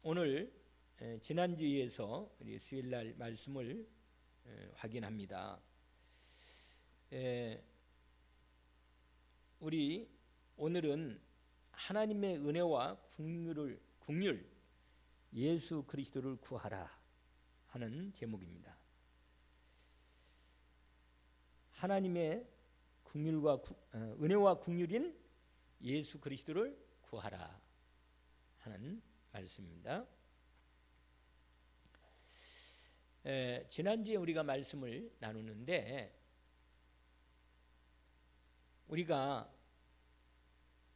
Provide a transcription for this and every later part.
오늘 지난주에서 우리 수요일날 말씀을 확인합니다. 우리 오늘은 하나님의 은혜와 국률 예수 그리스도를 구하라 하는 제목입니다. 하나님의 은혜와 국률인 예수 그리스도를 구하라 하는 말씀입니다. 지난주에 우리가 말씀을 나누는데 우리가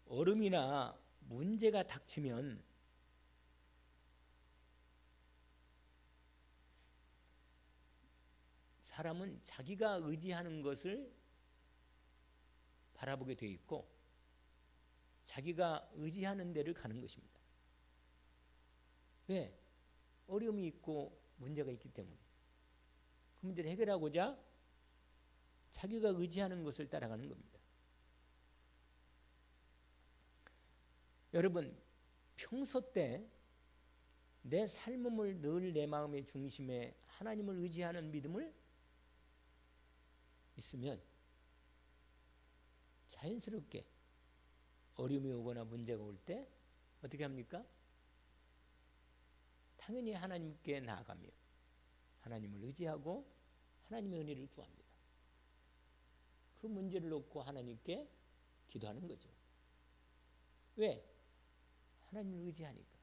어려움이나 문제가 닥치면 사람은 자기가 의지하는 것을 바라보게 되어 있고 자기가 의지하는 데를 가는 것입니다. 왜? 어려움이 있고 문제가 있기 때문에 그 문제를 해결하고자 자기가 의지하는 것을 따라가는 겁니다. 여러분, 평소 때 내 삶을 늘 내 마음의 중심에 하나님을 의지하는 믿음을 있으면 자연스럽게 어려움이 오거나 문제가 올 때 어떻게 합니까? 당연히 하나님께 나아가며 하나님을 의지하고 하나님의 은혜를 구합니다. 그 문제를 놓고 하나님께 기도하는 거죠. 왜? 하나님을 의지하니까.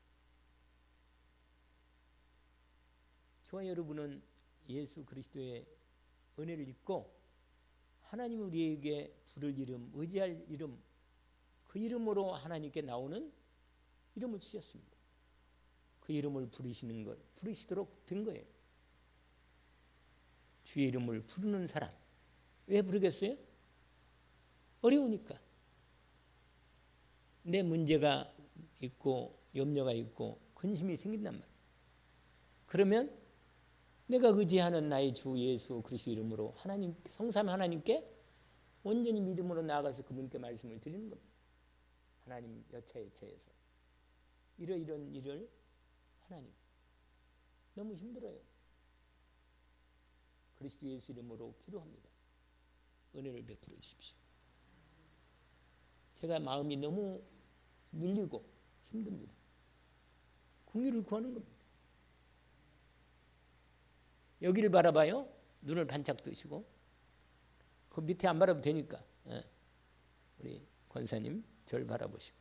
저와 여러분은 예수 그리스도의 은혜를 입고 하나님 우리에게 부를 이름, 의지할 이름, 그 이름으로 하나님께 나오는 이름을 주셨습니다. 그 이름을 부르시도록 된 거예요. 주의 이름을 부르는 사람. 왜 부르겠어요? 어려우니까. 내 문제가 있고 염려가 있고 근심이 생긴단 말이에요. 그러면 내가 의지하는 나의 주 예수 그리스도 이름으로 하나님, 성삼 하나님께 온전히 믿음으로 나아가서 그분께 말씀을 드리는 겁니다. 하나님 여차여차해서 이런 일을 하나님 너무 힘들어요. 그리스도 예수 이름으로 기도합니다. 은혜를 베풀어 주십시오. 제가 마음이 너무 눌리고 힘듭니다. 긍휼을 구하는 겁니다. 여기를 바라봐요. 눈을 반짝 뜨시고 그 밑에 안 바라봐도 되니까 우리 권사님 저를 바라보시고.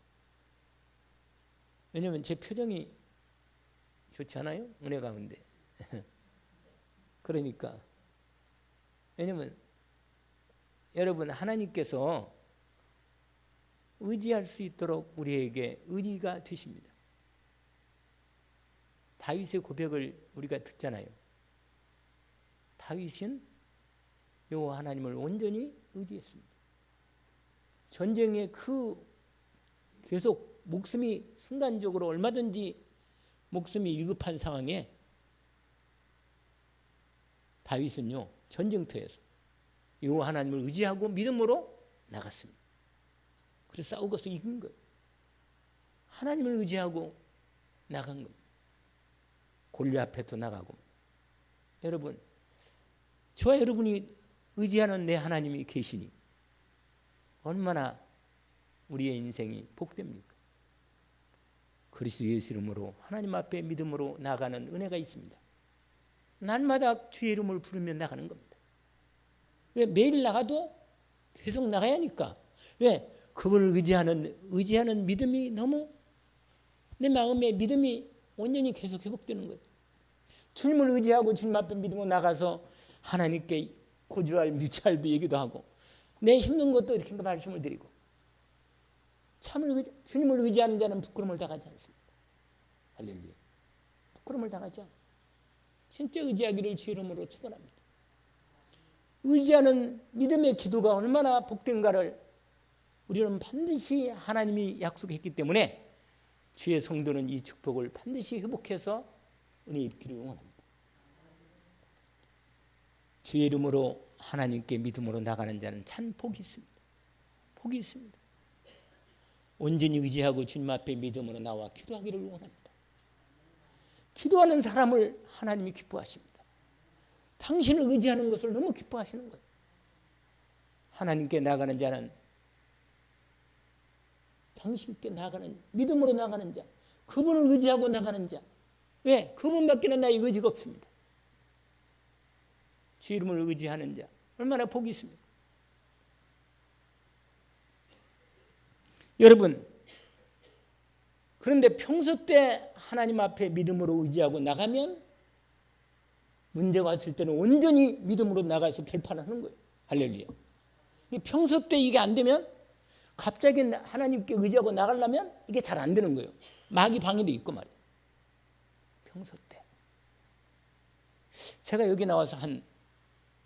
왜냐하면 제 표정이 좋지 않아요? 은혜 가운데. 그러니까 왜냐하면 여러분 하나님께서 의지할 수 있도록 우리에게 의지가 되십니다. 다윗의 고백을 우리가 듣잖아요. 다윗은 여호와 하나님을 온전히 의지했습니다. 전쟁에 계속 목숨이 순간적으로 얼마든지 목숨이 위급한 상황에 다윗은요 전쟁터에서 여호와 하나님을 의지하고 믿음으로 나갔습니다. 그래서 싸우고서 이긴 거예요. 하나님을 의지하고 나간 겁니다. 골리앗 앞에도 나가고. 여러분, 저와 여러분이 의지하는 내 하나님이 계시니 얼마나 우리의 인생이 복됩니까? 그리스도 예수 이름으로 하나님 앞에 믿음으로 나가는 은혜가 있습니다. 날마다 주의 이름을 부르며 나가는 겁니다. 왜? 매일 나가도 계속 나가야 하니까. 왜? 그분을 의지하는 믿음이 너무 내 마음의 믿음이 온전히 계속 회복되는 거예요. 주님을 의지하고 주님 앞에 믿음으로 나가서 하나님께 고주할 뮤찰도 얘기도 하고 내 힘든 것도 이렇게 말씀을 드리고 주님을 의지하는 자는 부끄러움을 당하지 않습니다. 할렐루야. 부끄러움을 당하지 않아요. 진짜 의지하기를 주의 이름으로 축원합니다. 의지하는 믿음의 기도가 얼마나 복된가를 우리는 반드시 하나님이 약속했기 때문에 주의 성도는 이 축복을 반드시 회복해서 은혜 입기를 원합니다. 주의 이름으로 하나님께 믿음으로 나가는 자는 참 복이 있습니다. 복이 있습니다. 온전히 의지하고 주님 앞에 믿음으로 나와 기도하기를 원합니다. 기도하는 사람을 하나님이 기뻐하십니다. 당신을 의지하는 것을 너무 기뻐하시는 거예요. 하나님께 나가는 자는, 당신께 나가는, 믿음으로 나가는 자, 그분을 의지하고 나가는 자. 왜? 그분밖에는 나의 의지가 없습니다. 주 이름을 의지하는 자, 얼마나 복이 있습니까? 여러분, 그런데 평소 때 하나님 앞에 믿음으로 의지하고 나가면 문제가 왔을 때는 온전히 믿음으로 나가서 결판하는 거예요. 할렐루야. 평소 때 이게 안 되면 갑자기 하나님께 의지하고 나가려면 이게 잘 안 되는 거예요. 마귀 방해도 있고 말이에요. 평소 때. 제가 여기 나와서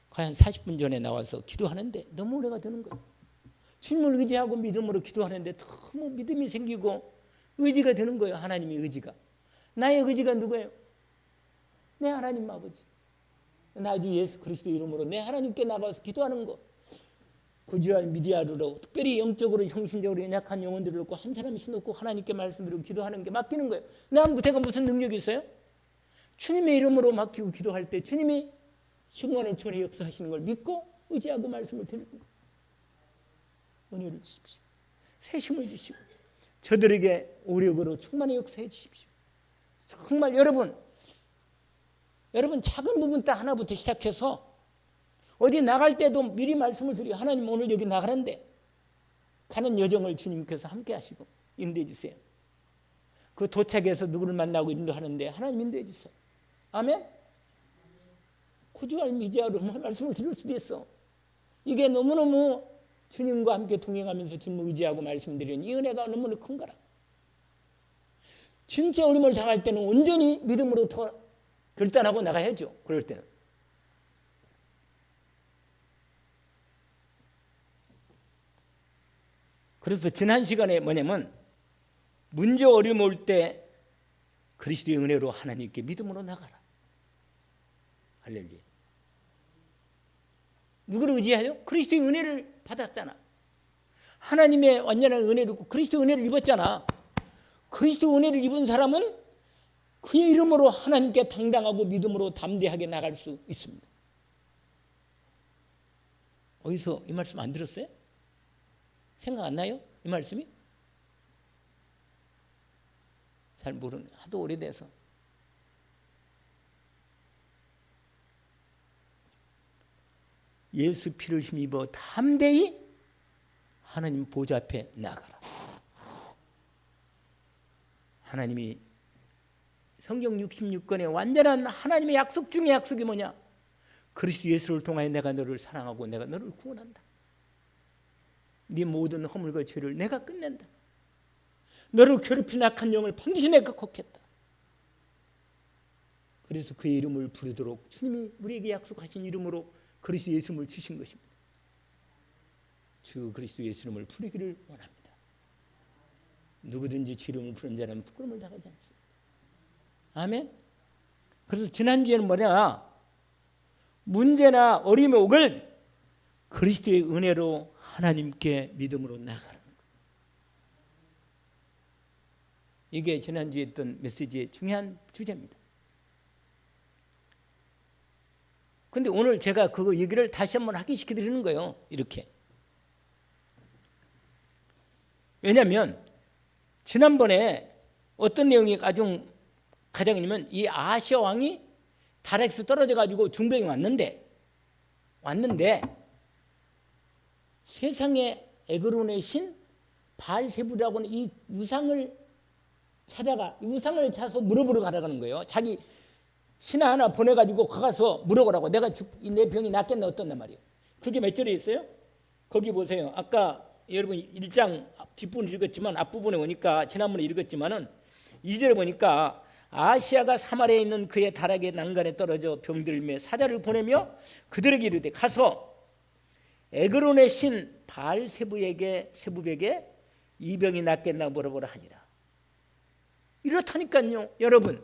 거의 한 40분 전에 나와서 기도하는데 너무 오래가 되는 거예요. 주님을 의지하고 믿음으로 기도하는데 너무 믿음이 생기고 의지가 되는 거예요. 하나님의 의지가. 나의 의지가 누구예요? 내 하나님 아버지. 나 주 예수 그리스도 이름으로 내 하나님께 나가서 기도하는 거. 고지할 미디어로 특별히 영적으로 정신적으로 연약한 영혼들을 놓고 한 사람씩 놓고 하나님께 말씀드리고 기도하는 게 맡기는 거예요. 내가 무슨 능력이 있어요? 주님의 이름으로 맡기고 기도할 때 주님이 순간을 초월해 역사하시는 걸 믿고 의지하고 말씀을 드리는 거예요. 은혜를 주십시오. 세심을 주시고 저들에게 오력으로 충만히 역사해 주십시오. 정말 여러분 작은 부분 딱 하나부터 시작해서 어디 나갈 때도 미리 말씀을 드리고 하나님 오늘 여기 나가는데 가는 여정을 주님께서 함께 하시고 인도해 주세요. 그 도착해서 누구를 만나고 인도하는데 하나님 인도해 주세요. 아멘. 고주할 미지아로 말씀을 드릴 수도 있어. 이게 너무너무 주님과 함께 동행하면서 주님을 의지하고 말씀드리는 이 은혜가 너무나 큰 거라. 진짜 어려움을 당할 때는 온전히 믿음으로 더 결단하고 나가야죠. 그럴 때는. 그래서 지난 시간에 뭐냐면 문제 어려움 올 때 그리스도의 은혜로 하나님께 믿음으로 나가라. 할렐루야. 누구를 의지하여? 그리스도의 은혜를 받았잖아. 하나님의 완전한 은혜를 입고 그리스도의 은혜를 입었잖아. 그리스도의 은혜를 입은 사람은 그의 이름으로 하나님께 당당하고 믿음으로 담대하게 나갈 수 있습니다. 어디서 이 말씀 안 들었어요? 생각 안 나요? 이 말씀이? 잘 모르네. 하도 오래돼서. 예수 피를 힘입어 담대히 하나님 보좌 앞에 나가라. 하나님이 성경 66권의 완전한 하나님의 약속 중에 약속이 뭐냐? 그리스도 예수를 통하여 내가 너를 사랑하고 내가 너를 구원한다. 네 모든 허물과 죄를 내가 끝낸다. 너를 괴롭힌 악한 영을 반드시 내가 걷겠다. 그래서 그의 이름을 부르도록 주님이 우리에게 약속하신 이름으로 그리스도 예수 이름을 주신 것입니다. 주 그리스도 예수 이름을 부르기를 원합니다. 누구든지 주 이름을 부르는 자는 부끄러움을 당하지 않습니다. 아멘. 그래서 지난주에는 뭐냐? 문제나 어려움의 옥을 그리스도의 은혜로 하나님께 믿음으로 나가라는 거예요. 이게 지난주에 했던 메시지의 중요한 주제입니다. 근데 오늘 제가 그 얘기를 다시 한번 확인시켜 드리는 거예요. 이렇게. 왜냐하면 지난번에 어떤 내용이 가장 이 아시아 왕이 다락에서 떨어져 가지고 중병이 왔는데 세상에 에그론의 신 바알세불이라고 하는 이 우상을 찾아가 이 우상을 찾아서 물어보러 가라는 거예요. 자기 신하 하나 보내가지고 가서 물어보라고. 내 병이 낫겠나 어떻단 말이에요. 그게 몇 절에 있어요? 거기 보세요. 아까 여러분 1장 뒷부분 읽었지만 앞부분에 보니까 지난번에 읽었지만은 2절에 보니까 아시아가 사마리아에 있는 그의 다락의 난간에 떨어져 병들매 사자를 보내며 그들에게 이르되 가서 에그론의 신 바알세부에게 이 병이 낫겠나 물어보라 하니라. 이렇다니까요. 여러분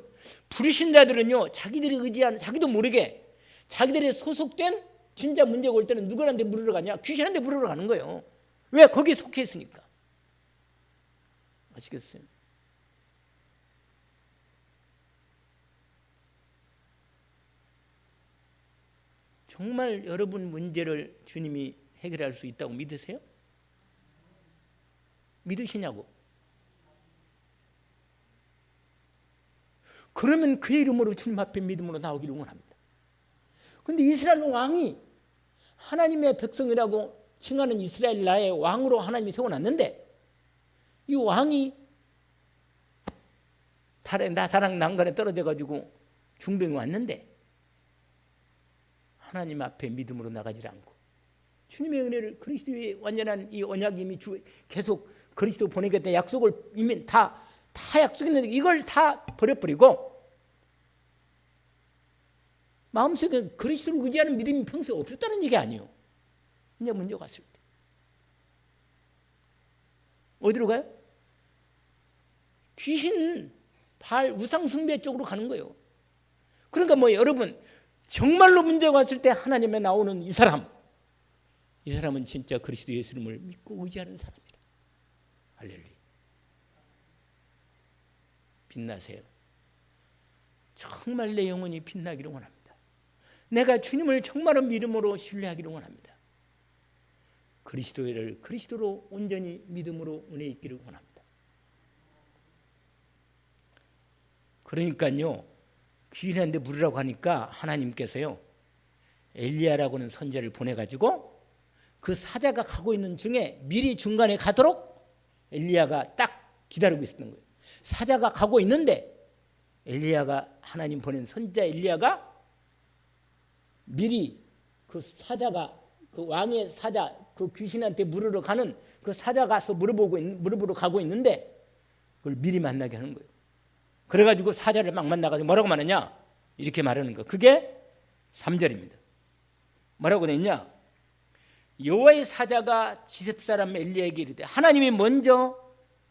불신자들은요 자기들이 의지하는 자기도 모르게 자기들이 소속된 진짜 문제가 올 때는 누구한테 물으러 가냐? 귀신한테 물으러 가는 거예요. 왜? 거기에 속해 있으니까. 아시겠어요? 정말 여러분 문제를 주님이 해결할 수 있다고 믿으세요? 믿으시냐고? 그러면 그의 이름으로 주님 앞에 믿음으로 나오기를 원합니다. 그런데 이스라엘 왕이 하나님의 백성이라고 칭하는 이스라엘 나라의 왕으로 하나님이 세워놨는데 이 왕이 나사랑 난간에 떨어져가지고 중병이 왔는데 하나님 앞에 믿음으로 나가지 않고 주님의 은혜를 그리스도의 완전한 이 언약이 이미 계속 그리스도 보내겠다 약속을 이미 다 약속했는데 이걸 다 버려버리고 마음속에 그리스도를 의지하는 믿음이 평소에 없었다는 얘기 아니에요. 이제 문제가 왔을 때 어디로 가요? 귀신 발 우상 숭배 쪽으로 가는 거예요. 그러니까 뭐 여러분 정말로 문제가 왔을 때 하나님에 나오는 이 사람은 진짜 그리스도 예수님을 믿고 의지하는 사람이라. 할렐루야. 빛나세요. 정말 내 영혼이 빛나기를 원합니다. 내가 주님을 정말로 믿음으로 신뢰하기를 원합니다. 그리스도로 온전히 믿음으로 은혜 있기를 원합니다. 그러니까요. 귀신한테 물으라고 하니까 하나님께서요. 엘리야라고 하는 선지자를 보내가지고 그 사자가 가고 있는 중에 미리 중간에 가도록 엘리야가 딱 기다리고 있었던 거예요. 사자가 가고 있는데 엘리야가 하나님 보낸 선지자 엘리야가 미리 그 사자가 그 왕의 사자 그 귀신한테 물으러 가는 그 사자 가서 물어보러 가고 있는데 그걸 미리 만나게 하는 거예요. 그래가지고 사자를 막 만나가지고 뭐라고 말하냐 이렇게 말하는 거. 그게 3절입니다. 뭐라고 돼 있냐? 여호와의 사자가 지렙 사람 엘리야에게 이르되 하나님이 먼저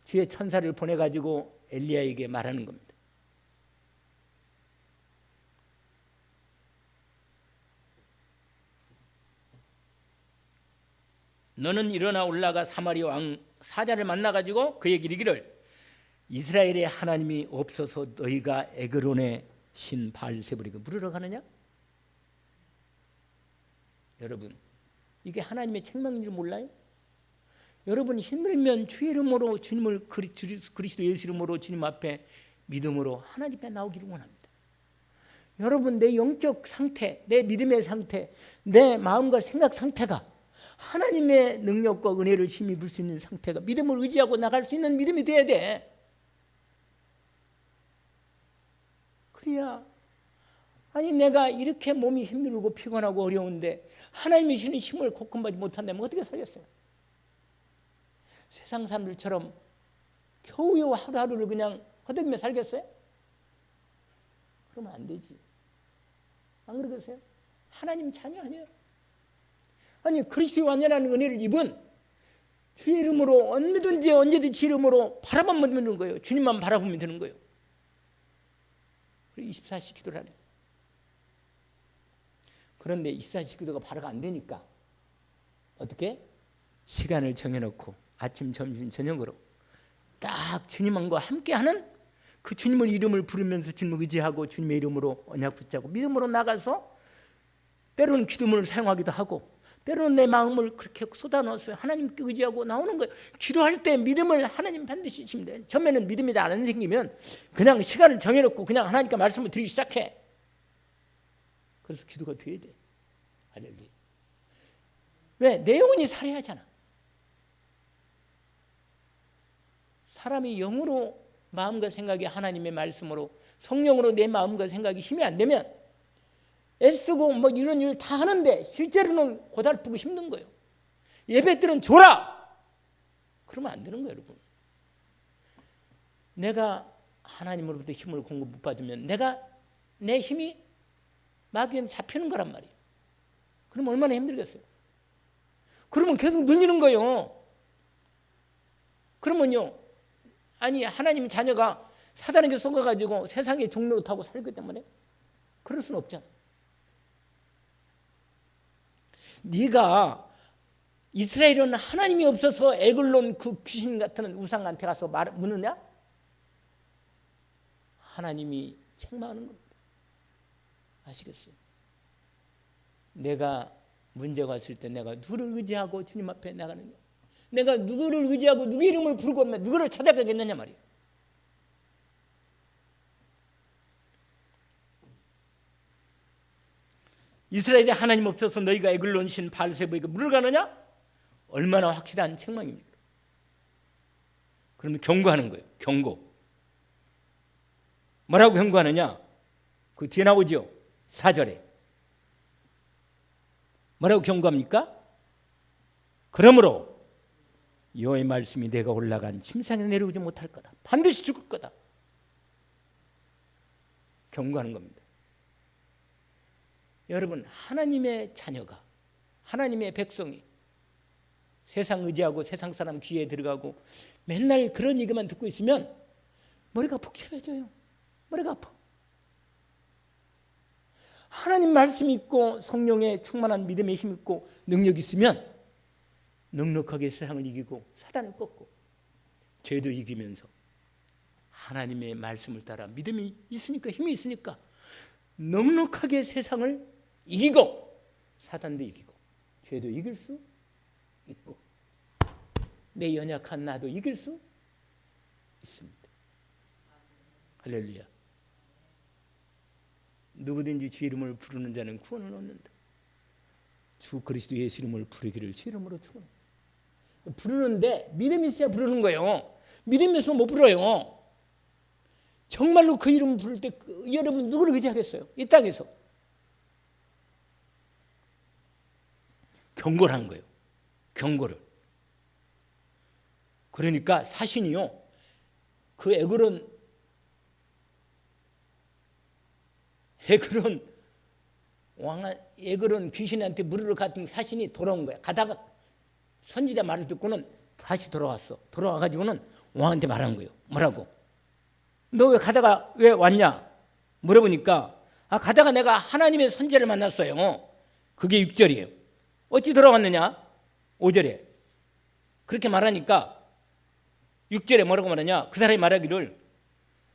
주의 천사를 보내가지고 엘리야에게 말하는 겁니다. 너는 일어나 올라가 사마리아 왕 사자를 만나가지고 그에게 이르기를 이스라엘의 하나님이 없어서 너희가 에그론의 신 바알세불에게 물으러 가느냐? 여러분 이게 하나님의 책망인 줄 몰라요? 여러분 힘들면 주의 이름으로 주님을 그리스도 예수 이름으로 주님 앞에 믿음으로 하나님 앞에 나오기를 원합니다. 여러분 내 영적 상태, 내 믿음의 상태, 내 마음과 생각 상태가 하나님의 능력과 은혜를 힘입을 수 있는 상태가 믿음을 의지하고 나갈 수 있는 믿음이 돼야 돼. 그래야 아니 내가 이렇게 몸이 힘들고 피곤하고 어려운데 하나님이 주시는 힘을 고금하지 못한다면 어떻게 살겠어요? 세상 사람들처럼 겨우겨우 하루하루를 그냥 허덕이며 살겠어요? 그러면 안 되지. 안 그러겠어요? 하나님 자녀 아니에요? 아니 그리스도의 완전한 은혜를 입은 주의 이름으로 언제든지 주의 이름으로 바라보면 되는 거예요. 주님만 바라보면 되는 거예요. 24시 기도를 하래. 그런데 24시 기도가 바로가 안 되니까 어떻게? 시간을 정해놓고 아침, 점심, 저녁으로 딱 주님과 함께하는 그 주님의 이름을 부르면서 주님을 의지하고 주님의 이름으로 언약 붙잡고 믿음으로 나가서 때로는 기도문을 사용하기도 하고 때로는 내 마음을 그렇게 쏟아넣어서 하나님께 의지하고 나오는 거예요. 기도할 때 믿음을 하나님 반드시 주시면 돼요. 처음에는 믿음이 잘 안 생기면 그냥 시간을 정해놓고 그냥 하나님께 말씀을 드리기 시작해. 그래서 기도가 돼야 돼. 할렐루야. 왜? 내 영혼이 살아야잖아. 사람이 영으로 마음과 생각이 하나님의 말씀으로 성령으로 내 마음과 생각이 힘이 안 되면 애쓰고 뭐 이런 일 다 하는데 실제로는 고달프고 힘든 거예요. 예배 때는 줘라. 그러면 안 되는 거예요, 여러분. 내가 하나님으로부터 힘을 공급 못 받으면 내 힘이 마귀한테 잡히는 거란 말이에요. 그러면 얼마나 힘들겠어요. 그러면 계속 늘리는 거예요. 그러면요, 아니 하나님 자녀가 사단에게 속아가지고 세상의 종로를 타고 살기 때문에 그럴 수는 없잖아. 네가 이스라엘은 하나님이 없어서 에글론 그 귀신 같은 우상한테 가서 묻느냐? 하나님이 책망하는 겁니다. 아시겠어요? 내가 문제가 왔을 때 내가 누구를 의지하고 주님 앞에 나가느냐, 내가 누구를 의지하고 누구 이름을 부르고 누구를 찾아가겠느냐 말이에요. 이스라엘이 하나님 없어서 너희가 에글론 신 바알세부에게 물을 가느냐? 얼마나 확실한 책망입니까? 그러면 경고하는 거예요. 경고. 뭐라고 경고하느냐? 그 뒤에 나오죠. 4절에 뭐라고 경고합니까? 그러므로 여호와의 말씀이 내가 올라간 침상에 내려오지 못할 거다. 반드시 죽을 거다. 경고하는 겁니다. 여러분, 하나님의 자녀가, 하나님의 백성이 세상 의지하고 세상 사람 귀에 들어가고 맨날 그런 얘기만 듣고 있으면 머리가 복잡해져요. 머리가 아파. 하나님 말씀이 있고 성령의 충만한 믿음의 힘이 있고 능력이 있으면 넉넉하게 세상을 이기고 사단을 꺾고 죄도 이기면서 하나님의 말씀을 따라 믿음이 있으니까, 힘이 있으니까 넉넉하게 세상을 이기고 사단도 이기고 죄도 이길 수 있고 내 연약한 나도 이길 수 있습니다. 할렐루야. 누구든지 주 이름을 부르는 자는 구원을 얻는다. 주 그리스도 예수 이름을 부르기를 주 이름으로 축원해. 부르는데 믿음이 있어야 부르는 거예요. 믿음이 있으면 못 불러요. 정말로 그 이름 부를 때 여러분 누구를 의지하겠어요? 이 땅에서 경고를 한 거예요. 경고를. 그러니까 사신이요, 그 에그론 귀신한테 물으러 갔던 사신이 돌아온 거야. 가다가 선지자 말을 듣고는 다시 돌아왔어. 돌아와가지고는 왕한테 말한 거예요. 뭐라고? 너 왜 가다가 왜 왔냐? 물어보니까 가다가 내가 하나님의 선지자를 만났어요. 그게 6절이에요. 어찌 돌아왔느냐? 5절에 그렇게 말하니까 6절에 뭐라고 말하냐? 그 사람이 말하기를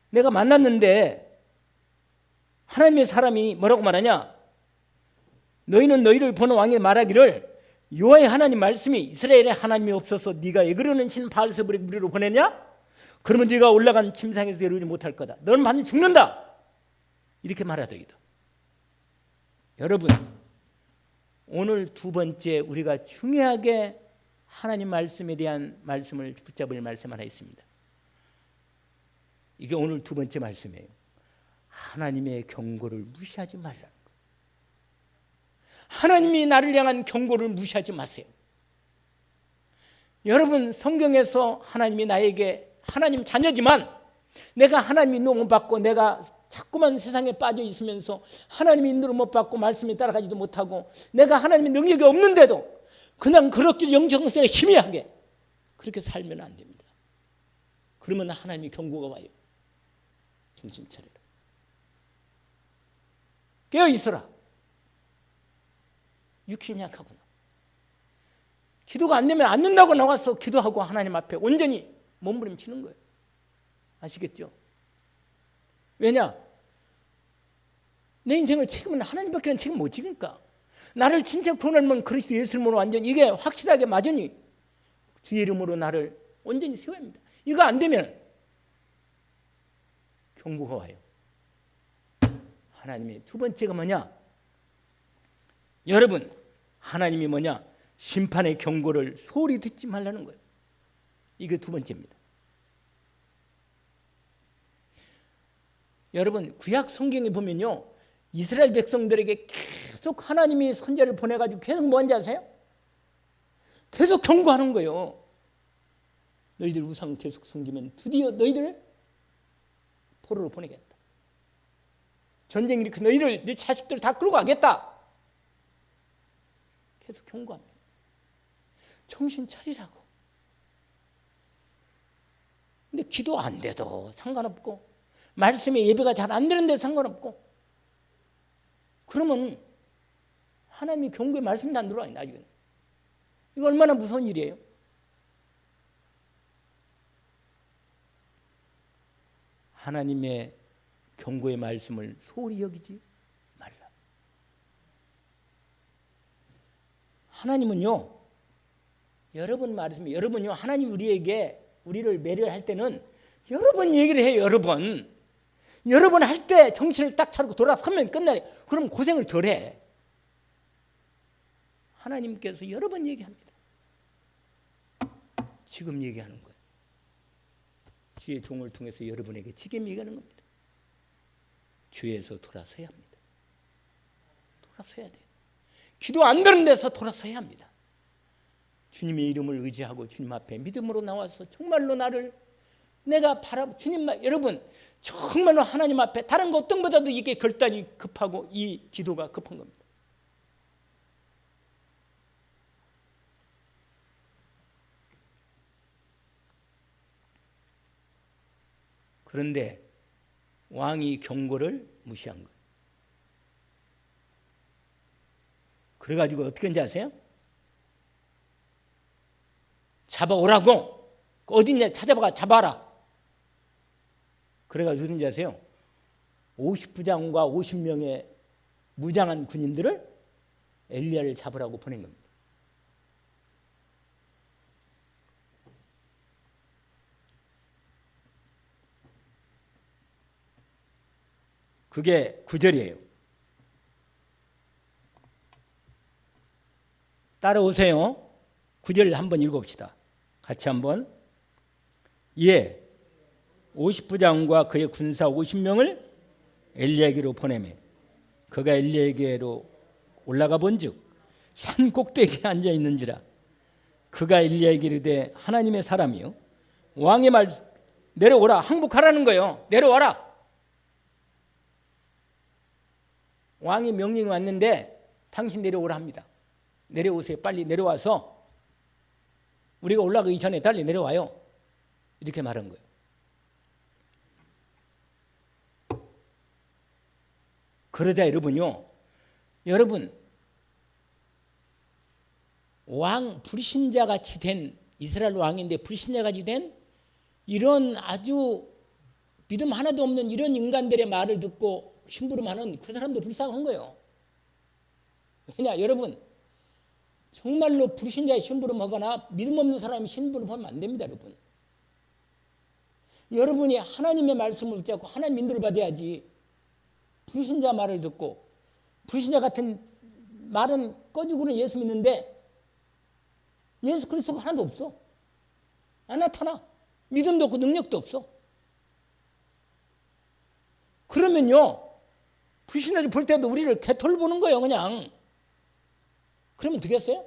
내가 만났는데 하나님의 사람이 뭐라고 말하냐? 너희는 너희를 보는 왕이 말하기를 여호와의 하나님 말씀이 이스라엘의 하나님이 없어서 네가 에그르는 신 바알세불의 무리로 보내냐? 그러면 네가 올라간 침상에서 내려오지 못할 거다. 너는 반드시 죽는다. 이렇게 말하더이다. 여러분, 오늘 두 번째 우리가 중요하게 하나님 말씀에 대한 말씀을 붙잡을 말씀 하나 있습니다. 이게 오늘 두 번째 말씀이에요. 하나님의 경고를 무시하지 말라는 거예요. 하나님이 나를 향한 경고를 무시하지 마세요. 여러분, 성경에서 하나님이 나에게 하나님 자녀지만 내가 하나님 인도 못 받고 내가 자꾸만 세상에 빠져 있으면서 하나님 인도를 못 받고 말씀에 따라가지도 못하고 내가 하나님의 능력이 없는데도 그냥 그렇게 영적성에 희미하게 그렇게 살면 안 됩니다. 그러면 하나님의 경고가 와요. 정신 차려라. 깨어 있어라. 육신이 약하구나. 기도가 안 되면 안 된다고 나와서 기도하고 하나님 앞에 온전히 몸부림치는 거예요. 아시겠죠? 왜냐? 내 인생을 책임은 하나님밖에 책임 못 지니까. 나를 진짜 구원하면 그리스도 예수 이름으로 완전히 이게 확실하게 맞으니 주의 이름으로 나를 온전히 세워야 합니다. 이거 안 되면 경고가 와요. 하나님이 두 번째가 뭐냐? 여러분, 하나님이 뭐냐? 심판의 경고를 소홀히 듣지 말라는 거예요. 이게 두 번째입니다. 여러분, 구약 성경에 보면요, 이스라엘 백성들에게 계속 하나님이 선지자를 보내가지고 계속 뭔지 아세요? 계속 경고하는 거예요. 너희들 우상 계속 섬기면 드디어 너희들을 포로로 보내겠다. 전쟁 일으켜 너희를, 네 자식들 다 끌고 가겠다. 계속 경고합니다. 정신 차리라고. 근데 기도 안 돼도 상관없고 말씀에 예배가 잘 안 되는데 상관없고 그러면 하나님이 경고의 말씀도 안 들어와요. 나중에. 이거 얼마나 무서운 일이에요. 하나님의 경고의 말씀을 소홀히 여기지 말라. 하나님은요, 여러분 말씀이 여러분요, 하나님 우리를 매료할 때는 여러 번 얘기를 해요. 여러 번 할 때 정신을 딱 차리고 돌아서면 끝나요. 그럼 고생을 덜 해. 하나님께서 여러 번 얘기합니다. 지금 얘기하는 거예요. 주의 종을 통해서 여러분에게 지금 얘기하는 겁니다. 죄에서 돌아서야 합니다. 돌아서야 돼요. 기도 안 되는 데서 돌아서야 합니다. 주님의 이름을 의지하고 주님 앞에 믿음으로 나와서 정말로 내가 주님, 여러분 정말로 하나님 앞에 다른 것 어떤 것보다도 이게 결단이 급하고 이 기도가 급한 겁니다. 그런데 왕이 경고를 무시한 거예요. 그래가지고 어떻게 했는지 아세요? 잡아오라고. 어딨냐 잡아라. 그래가지고 어딘지 아세요? 50부장과 50명의 무장한 군인들을 엘리야를 잡으라고 보낸 겁니다. 그게 9절이에요. 따라오세요. 9절 한번 읽어봅시다. 같이 한번. 예, 50부장과 그의 군사 50명을 엘리야에게로 보내매 그가 엘리야에게로 올라가 본즉 산 꼭대기에 앉아 있는지라. 그가 엘리야에게 이르되 하나님의 사람이요 왕의 말 내려오라. 항복하라는 거예요. 내려와라. 왕이 명령이 왔는데 당신 내려오라 합니다. 내려오세요. 빨리 내려와서 우리가 올라가기 전에 빨리 내려와요. 이렇게 말한 거예요. 그러자 여러분 불신자같이 된 이스라엘 왕인데 불신자같이 된 이런 아주 믿음 하나도 없는 이런 인간들의 말을 듣고 심부름하는 그 사람도 불쌍한 거예요. 왜냐 여러분 정말로 불신자의 심부름하거나 믿음 없는 사람이 심부름하면 안 됩니다. 여러분이 하나님의 말씀을 붙잡고 하나님 인도를 받아야지. 불신자 말을 듣고 불신자 같은 말은 꺼지고는 예수 믿는데 예수 그리스도가 하나도 없어. 안 나타나. 믿음도 없고 능력도 없어. 그러면요 불신자들 볼 때도 우리를 개털 보는 거예요. 그냥. 그러면 되겠어요?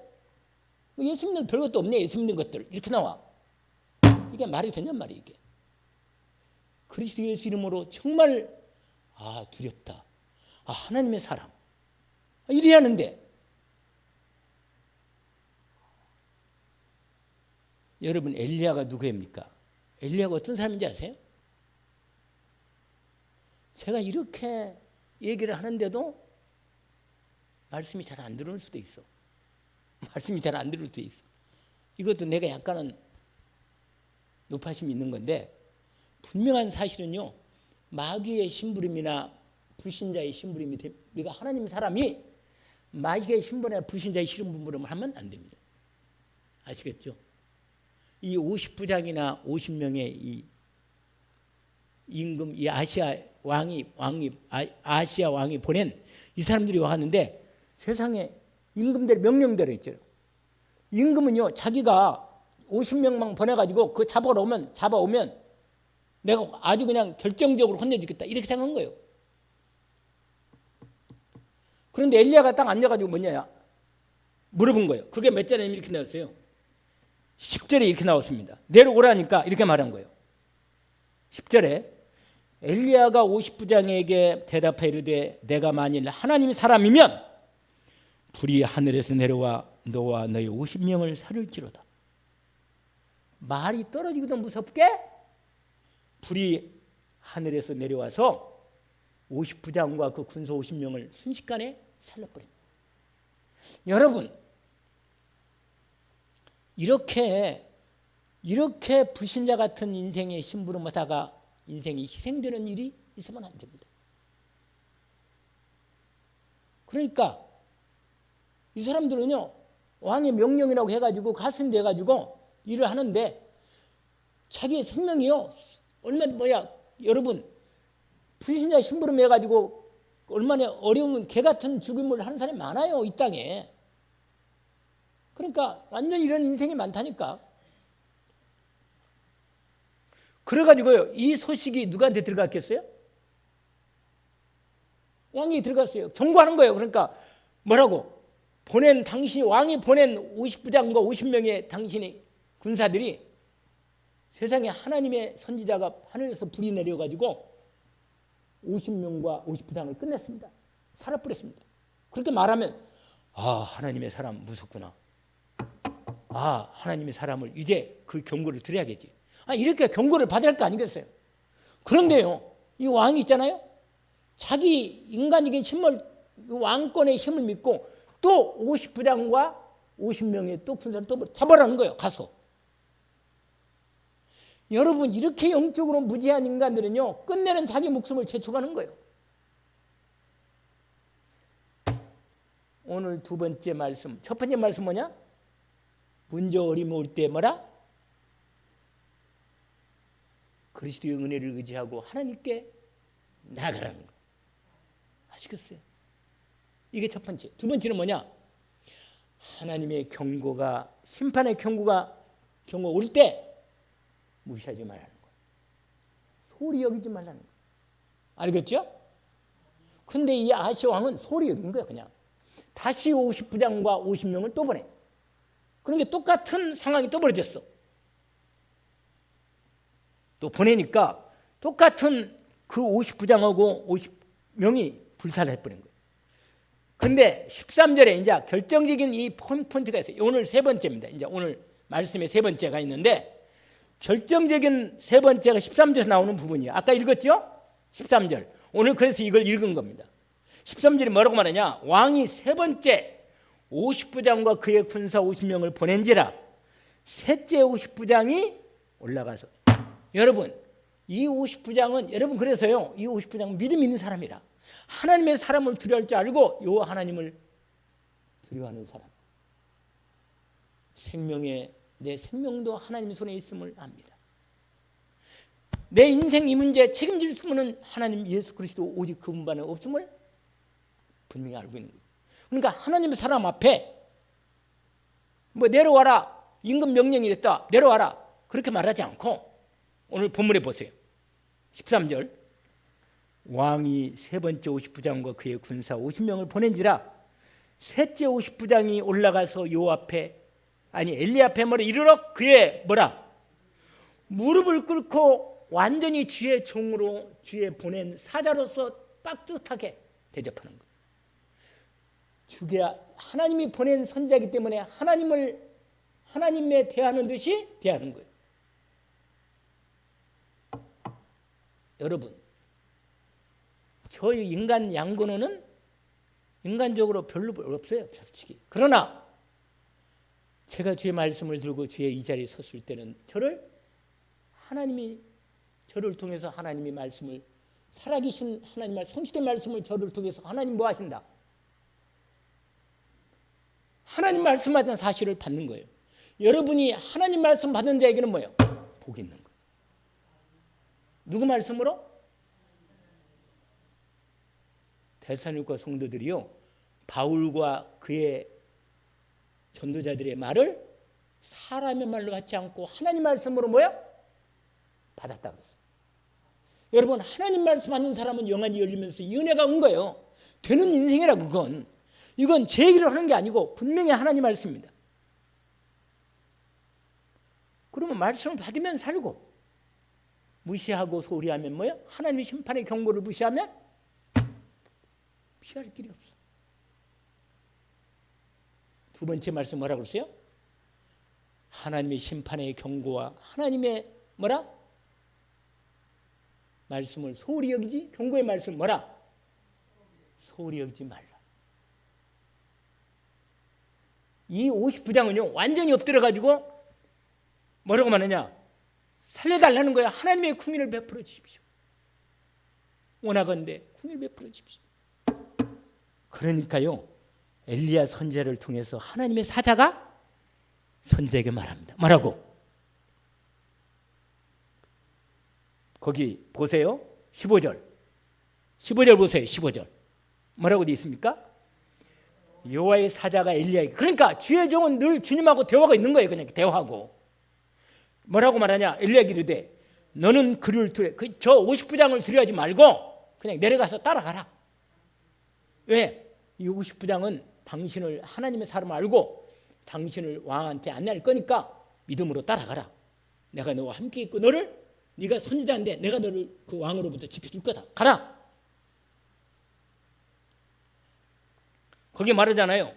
예수 믿는 별것도 없네. 예수 믿는 것들 이렇게 나와. 이게 말이 되냔 말이에요. 이게. 그리스도 예수 이름으로 정말 두렵다. 하나님의 사람. 이래야 하는데 여러분 엘리야가 누구입니까? 엘리야가 어떤 사람인지 아세요? 제가 이렇게 얘기를 하는데도 말씀이 잘 안 들어올 수도 있어. 말씀이 잘 안 들어올 수도 있어. 이것도 내가 약간은 높아심이 있는 건데 분명한 사실은요. 마귀의 심부름이나 불신자의 심부름이 우리가 하나님 사람이 마귀의 심부름이나 불신자의 심부름을 하면 안 됩니다. 아시겠죠? 이 50부장이나 50명의 이 임금 이 아시아 왕이 보낸 이 사람들이 왔는데 세상에 임금들의 명령대로 있죠. 임금은요 자기가 50명만 보내가지고 그 잡아오면 내가 아주 그냥 결정적으로 혼내주겠다 이렇게 생각한 거예요. 그런데 엘리야가 딱 앉아가지고 뭐냐 물어본 거예요. 그게 몇 절에 이렇게 나왔어요. 10절에 이렇게 나왔습니다. 내려오라니까 이렇게 말한 거예요. 10절에 엘리야가 50부장에게 대답하여 이르되 내가 만일 하나님의 사람이면 불이 하늘에서 내려와 너와 너희 50명을 살릴지로다. 말이 떨어지기도 무섭게 불이 하늘에서 내려와서 50부장과 그 군사 50명을 순식간에 살려버립니다. 여러분 이렇게 불신자 같은 인생의 심부름하다가 인생이 희생되는 일이 있으면 안 됩니다. 그러니까 이 사람들은요 왕의 명령이라고 해가지고 가슴돼가지고 일을 하는데 자기의 생명이요 여러분 불신자 심부름 해가지고 얼마나 어려운 개 같은 죽음을 하는 사람이 많아요 이 땅에. 그러니까 완전히 이런 인생이 많다니까. 그래가지고요 이 소식이 누구한테 들어갔겠어요? 왕이 들어갔어요. 경고하는 거예요. 그러니까 뭐라고? 왕이 보낸 50부장과 50명의 당신의 군사들이 세상에 하나님의 선지자가 하늘에서 불이 내려가지고 50명과 50부장을 끝냈습니다. 살아버렸습니다. 그렇게 말하면 하나님의 사람 무섭구나. 하나님의 사람을 이제 그 경고를 드려야겠지. 이렇게 경고를 받아야 할 거 아니겠어요? 그런데요 이 왕이 있잖아요. 자기 인간적인 힘을 왕권의 힘을 믿고 또 50부장과 50명의 또 군사를 또 잡아라는 거예요. 가서. 여러분 이렇게 영적으로 무지한 인간들은요 끝내는 자기 목숨을 제축하는 거예요. 오늘 두 번째 말씀, 첫 번째 말씀 뭐냐? 문제 어려움 올 때 뭐라? 그리스도의 은혜를 의지하고 하나님께 나아가라는 거. 아시겠어요? 이게 첫 번째. 두 번째는 뭐냐? 하나님의 경고가 심판의 경고가 올 때 무시하지 말라는 거. 소리 여기지 말라는 거. 알겠죠? 근데 이 아하시아 왕은 소리 여긴 거야 그냥. 다시 50부장과 50명을 또 보내. 그러니까 똑같은 상황이 또 벌어졌어. 또 보내니까 똑같은 그 50부장하고 50명이 불살을 해버린 거예요. 근데 13절에 이제 결정적인 이 포인트가 있어요. 오늘 세 번째입니다. 이제 오늘 말씀에 세 번째가 있는데 결정적인 세 번째가 13절에서 나오는 부분이에요. 아까 읽었죠? 13절. 오늘 그래서 이걸 읽은 겁니다. 13절이 뭐라고 말하냐? 왕이 세 번째 50부장과 그의 군사 50명을 보낸지라 셋째 50부장이 올라가서 여러분 이 50부장은 여러분 그래서요 이 50부장은 믿음 있는 사람이라 하나님의 사람을 두려워할 줄 알고 요 하나님을 두려워하는 사람. 내 생명도 하나님의 손에 있음을 압니다. 내 인생 이 문제 책임질 수는 하나님 예수 그리스도 오직 그분만에 없음을 분명히 알고 있는 거예요. 그러니까 하나님의 사람 앞에 내려와라 임금 명령이 됐다 내려와라 그렇게 말하지 않고 오늘 본문에 보세요. 13절 왕이 세 번째 50부장과 그의 군사 50명을 보낸지라 셋째 50부장이 올라가서 요 앞에 엘리 앞에 이르러 그의 무릎을 꿇고 완전히 주의 종으로 주의 보낸 사자로서 빡듯하게 대접하는 거예요. 주가 하나님이 보낸 선지자이기 때문에 하나님에 대하는 듯이 대하는 거예요. 여러분 저희 인간 양고노는 인간적으로 별로 없어요 솔직히. 그러나 제가 주의 말씀을 들고 주의 이 자리에 섰을 때는 하나님이 저를 통해서 하나님의 말씀을 살아계신 하나님 성취된 말씀을 저를 통해서 하나님 뭐 하신다? 하나님 말씀하는 사실을 받는 거예요. 여러분이 하나님 말씀 받는 자에게는 뭐예요? 복이 있는 거예요. 누구 말씀으로? 데살로니가 성도들이요 바울과 그의 전도자들의 말을 사람의 말로 갖지 않고 하나님 말씀으로 받았다 그랬어요. 여러분 하나님 말씀 받는 사람은 영안이 열리면서 이 은혜가 온 거예요. 되는 인생이라 이건 제 얘기를 하는 게 아니고 분명히 하나님 말씀입니다. 그러면 말씀을 받으면 살고 무시하고 소리하면 하나님의 심판의 경고를 무시하면 피할 길이 없어. 두 번째 말씀 뭐라고 그랬어요? 하나님의 심판의 경고와 하나님의 말씀을 소홀히 여기지 경고의 말씀 소홀히 여기지 말라. 이 50부장은요 완전히 엎드려가지고 뭐라고 말하냐? 살려달라는 거야. 하나님의 궁의를 베풀어 주십시오. 원하건대 궁의를 베풀어 주십시오. 그러니까요 엘리야 선지자를 통해서 하나님의 사자가 선지자에게 말합니다. 뭐라고? 거기 보세요. 15절. 15절 보세요. 15절. 뭐라고 되어 있습니까? 여호와의 사자가 엘리야에게, 그러니까 주의 종은 늘 주님하고 대화가 있는 거예요. 그냥 대화하고. 뭐라고 말하냐? 엘리야에게 이르되 너는 그를 저 50부장을 두려워하지 말고 그냥 내려가서 따라가라. 왜? 이 50부장은 당신을 하나님의 사람 알고 당신을 왕한테 안내할 거니까 믿음으로 따라가라. 내가 너와 함께 있고 네가 선지자인데 내가 너를 그 왕으로부터 지켜줄 거다. 가라. 거기 말하잖아요.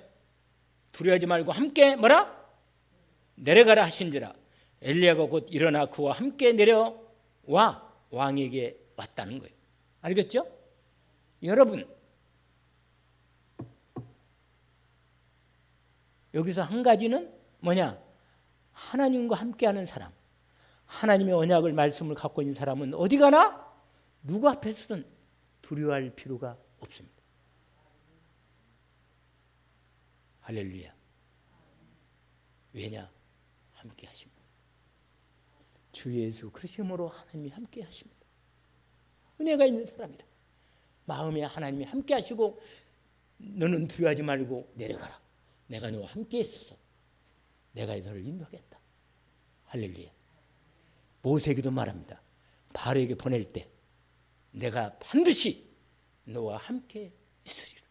두려워하지 말고 함께 뭐라? 내려가라 하신지라. 엘리야가 곧 일어나 그와 함께 내려와 왕에게 왔다는 거예요. 알겠죠? 여러분, 여기서 한 가지는 뭐냐? 하나님과 함께하는 사람, 하나님의 언약을 말씀을 갖고 있는 사람은 어디 가나 누구 앞에서든 두려워할 필요가 없습니다. 할렐루야. 왜냐? 함께 하십니다. 주 예수 그리스도 이름으로 하나님이 함께 하십니다. 은혜가 있는 사람이다. 마음에 하나님이 함께 하시고 너는 두려워하지 말고 내려가라. 내가 너와 함께 있어서 내가 너를 인도하겠다. 할렐루야. 모세에게도 말합니다. 바로에게 보낼 때 내가 반드시 너와 함께 있으리라.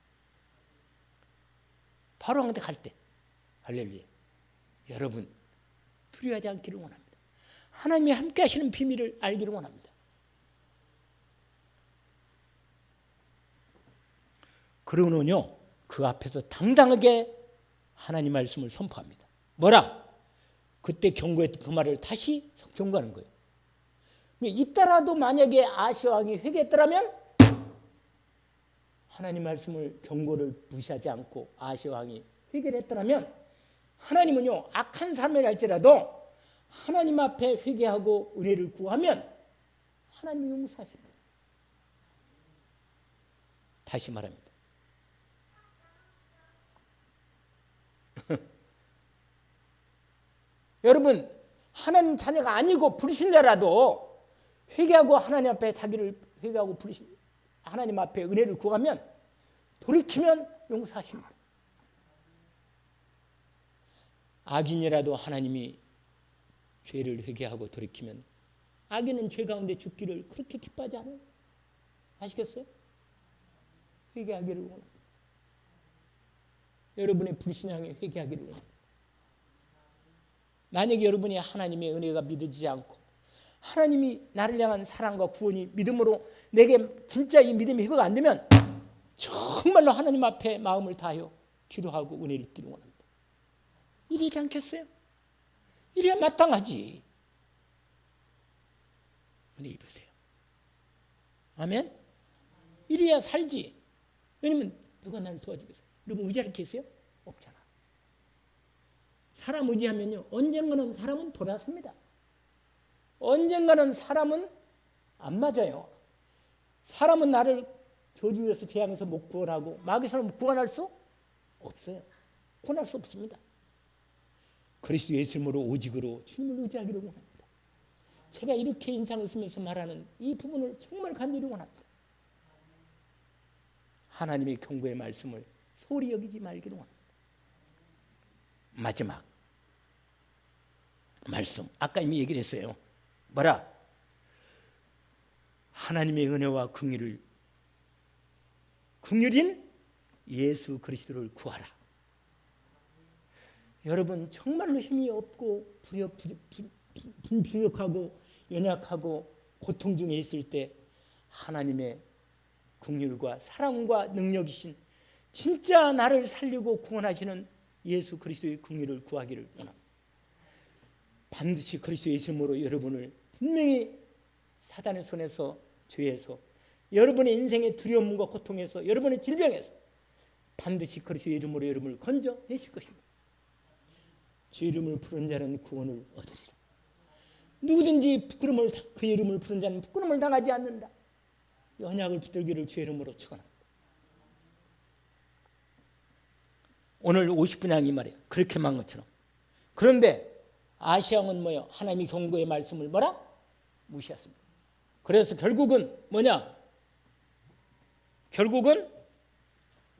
바로한테 갈 때. 할렐루야. 여러분 두려워하지 않기를 원합니다. 하나님이 함께 하시는 비밀을 알기를 원합니다. 그러고는요 그 앞에서 당당하게 하나님 말씀을 선포합니다. 뭐라? 그때 경고했던 그 말을 다시 경고하는 거예요. 이따라도 만약에 아시아 왕이 회개했더라면 하나님 말씀을 경고를 무시하지 않고 아시아 왕이 회개를 했더라면 하나님은요 악한 삶이랄지라도 하나님 앞에 회개하고 은혜를 구하면 하나님이 용서하십니다. 다시 말합니다. 여러분 하나님 자녀가 아니고 불신자라도 회개하고 하나님 앞에 자기를 회개하고 하나님 앞에 은혜를 구하면 돌이키면 용서하십니다. 악인이라도 하나님이 죄를 회개하고 돌이키면 악인은 죄 가운데 죽기를 그렇게 기뻐하지 않아요. 아시겠어요? 회개하기를 원합니다. 여러분의 불신앙에 회개하기를 원합니다. 만약에 여러분이 하나님의 은혜가 믿어지지 않고 하나님이 나를 향한 사랑과 구원이 믿음으로 내게 진짜 이 믿음이 회복이 안 되면 정말로 하나님 앞에 마음을 다하여 기도하고 은혜를 입기를 원합니다. 이러지 않겠어요? 이래야 마땅하지. 은혜 입으세요. 아멘? 이래야 살지. 왜냐면 누가 나를 도와주겠어요? 여러분 의지할 게 있어요? 없잖아. 사람 의지하면요 언젠가는 사람은 돌아섭니다. 언젠가는 사람은 안 맞아요. 사람은 나를 저주에서 재앙에서 못 구원하고 마귀에서 구원할 수 없어요. 구원할 수 없습니다. 그리스도 예수님으로 오직으로 주님을 의지하기를 원합니다. 제가 이렇게 인상을 쓰면서 말하는 이 부분을 정말 간절히 원합니다. 하나님의 경고의 말씀을 소홀히 여기지 말기를 원합니다. 마지막 말씀 아까 이미 얘기를 했어요. 뭐라? 하나님의 은혜와 긍휼인 예수 그리스도를 구하라. 여러분 정말로 힘이 없고 부족하고 연약하고 고통 중에 있을 때 하나님의 긍휼과 사랑과 능력이신 진짜 나를 살리고 구원하시는 예수 그리스도의 긍휼을 구하기를 원합니다. 반드시 그리스도 예수님으로 여러분을 분명히 사단의 손에서 죄에서 여러분의 인생의 두려움과 고통에서 여러분의 질병에서 반드시 그리스도 이름으로 여러분을 건져내실 것입니다. 주 이름을 부른 자는 구원을 얻으리라. 누구든지 그 이름을 부른 자는 부끄러움을 당하지 않는다. 언약을 붙들기를 주 이름으로 축원합니다. 오늘 50분양이 말이에요. 그렇게 만 것처럼. 그런데 아시아 왕은 뭐예요? 하나님의 경고의 말씀을 뭐라? 무시했습니다. 그래서 결국은 뭐냐? 결국은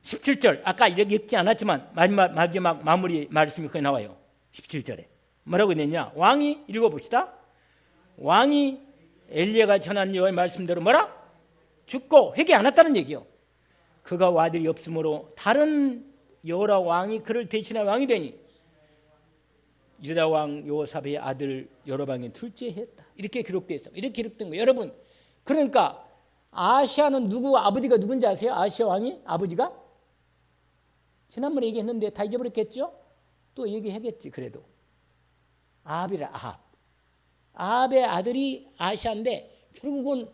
17절 아까 이렇게 읽지 않았지만 마지막 마무리 말씀이 거기 나와요. 17절에 뭐라고 했느냐? 왕이 읽어봅시다. 왕이 엘리야가 전한 여호와의 말씀대로 뭐라? 죽고 회개 안 했다는 얘기요. 그가 아들이 없으므로 다른 여호라 왕이 그를 대신할 왕이 되니 유다 왕 여호사밧의 아들 여로방이 둘째 했다. 이렇게 기록되어 있어요. 이렇게 기록된 거예요. 여러분, 그러니까 아시아는 누구 아버지가 누군지 아세요? 아시아 왕이 아버지가? 지난번에 얘기했는데 다 잊어버렸겠죠? 또 얘기하겠지. 그래도 아합이라. 아합의 아들이 아시아인데 결국은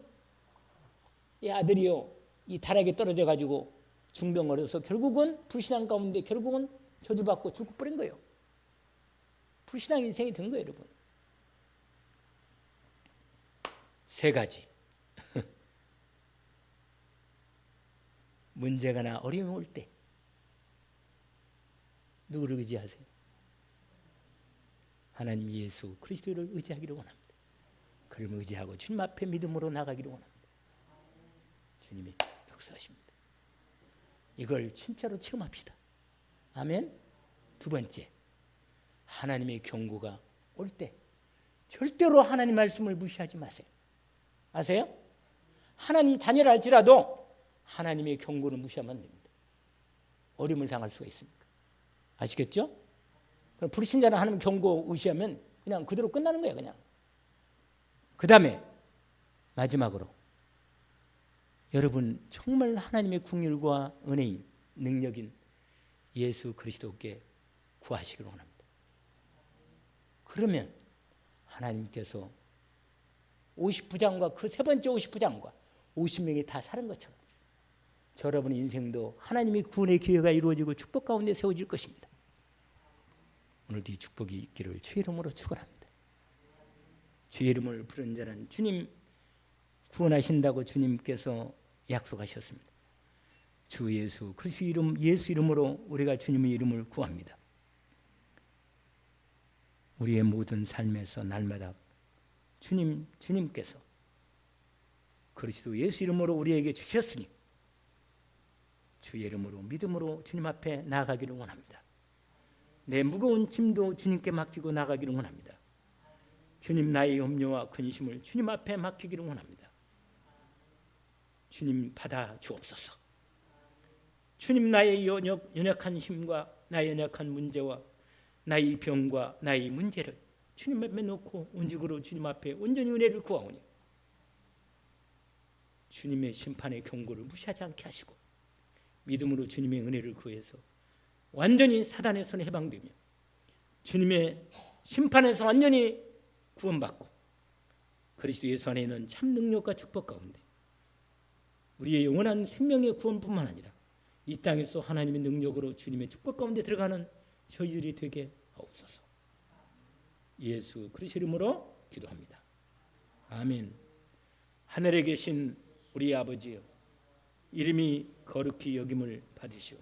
이 아들이요 이 타락에 떨어져 가지고 중병 걸려서 결국은 불신앙 가운데 결국은 저주받고 죽어버린 거예요. 불신앙 인생이 된 거예요, 여러분. 세 가지. 문제가나 어려움이 올 때 누구를 의지하세요? 하나님 예수 그리스도를 의지하기를 원합니다. 그를 의지하고 주님 앞에 믿음으로 나가기를 원합니다. 주님이 역사하십니다. 이걸 진짜로 체험합시다. 아멘. 두 번째, 하나님의 경고가 올 때 절대로 하나님 말씀을 무시하지 마세요. 아세요? 하나님 자녀를 알지라도 하나님의 경고를 무시하면 안 됩니다. 어려움을 당할 수가 있습니까? 아시겠죠? 그럼 불신자는 하나님 경고 무시하면 그냥 그대로 끝나는 거예요. 그냥. 그 다음에 마지막으로 여러분 정말 하나님의 긍휼과 은혜인 능력인 예수 그리스도께 구하시기를 원합니다. 그러면 하나님께서 50부장과 그 세 번째 50부장과 50명이 다 사는 것처럼 저 여러분의 인생도 하나님의 구원의 기회가 이루어지고 축복 가운데 세워질 것입니다. 오늘도 이 축복이 있기를 주의 이름으로 축원합니다. 주의 이름을 부른 자는 주님 구원하신다고 주님께서 약속하셨습니다. 주 예수 그리스도 이름 예수 이름으로 우리가 주님의 이름을 구합니다. 우리의 모든 삶에서 날마다 주님께서 그리스도 예수 이름으로 우리에게 주셨으니 주의 이름으로 믿음으로 주님 앞에 나아가기를 원합니다. 내 무거운 짐도 주님께 맡기고 나가기를 원합니다. 주님 나의 염려와 근심을 주님 앞에 맡기기를 원합니다. 주님 받아 주옵소서. 주님 나의 연약한 힘과 나의 연약한 문제와 나의 병과 나의 문제를 주님 앞에 놓고 온직으로 주님 앞에 온전히 은혜를 구하오니 주님의 심판의 경고를 무시하지 않게 하시고 믿음으로 주님의 은혜를 구해서 완전히 사단의 손에 해방되며 주님의 심판에서 완전히 구원받고 그리스도 예수 안에 있는 참 능력과 축복 가운데 우리의 영원한 생명의 구원뿐만 아니라 이 땅에서 하나님의 능력으로 주님의 축복 가운데 들어가는 저희들이 되게 하옵소서. 예수 그리스도 이름으로 기도합니다. 아멘. 하늘에 계신 우리 아버지여, 이름이 거룩히 여김을 받으시오.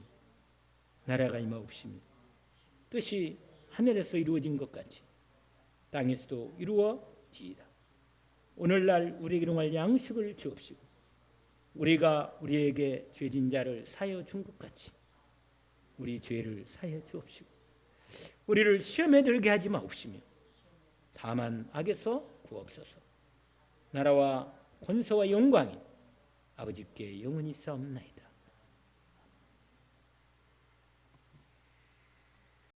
나라가 임하옵시며 뜻이 하늘에서 이루어진 것 같이 땅에서도 이루어지이다. 오늘날 우리에게 일용할 양식을 주옵시고 우리가 우리에게 죄진 자를 사하여 준 것 같이 우리 죄를 사하여 주옵시고 우리를 시험에 들게 하지 마옵시며 다만 악에서 구하옵소서. 나라와 권세와 영광이 아버지께 영원히 싸움나이다.